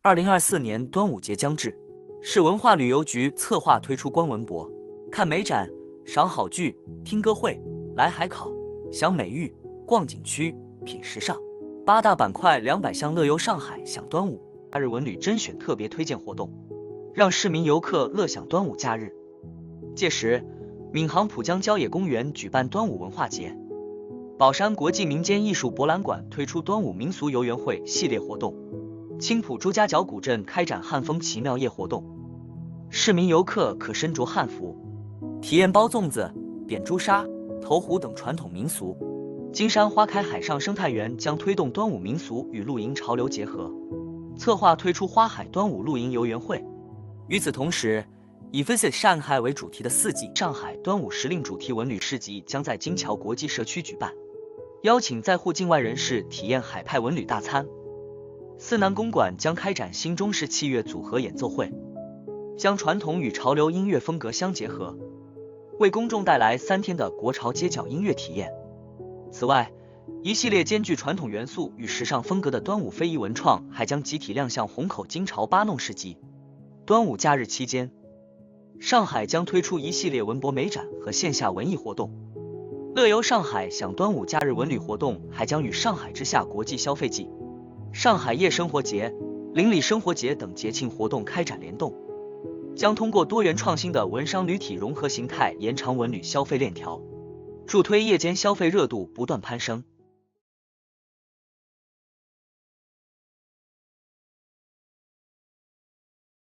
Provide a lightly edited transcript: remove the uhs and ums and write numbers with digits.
2024年端午节将至，市文化旅游局策划推出观文博，看美展、赏好剧、听歌会、来海考、享美玉、逛景区、品时尚，八大板块200项乐游上海享端午假日文旅甄选特别推荐活动，让市民游客乐享端午假日。届时，闵行浦江郊野公园举办端午文化节，宝山国际民间艺术博览馆推出端午民俗游园会系列活动，青浦朱家角古镇开展汉风奇妙夜活动，市民游客可身着汉服，体验包粽子、点朱砂、投壶等传统民俗。金山花开海上生态园将推动端午民俗与露营潮流结合，策划推出花海端午露营游园会。与此同时，以 Visit 上海为主题的4季上海端午时令主题文旅市集将在金桥国际社区举办，邀请在沪境外人士体验海派文旅大餐。思南公馆将开展新中式器乐组合演奏会，将传统与潮流音乐风格相结合，为公众带来3天的国潮街角音乐体验。此外，一系列兼具传统元素与时尚风格的端午非遗文创还将集体亮相虹口金潮巴弄市集。端午假日期间，上海将推出一系列文博美展和线下文艺活动。乐游上海享端午假日文旅活动还将与上海之夏国际消费季、上海夜生活节、邻里生活节等节庆活动开展联动，将通过多元创新的文商旅体融合形态延长文旅消费链条，助推夜间消费热度不断攀升。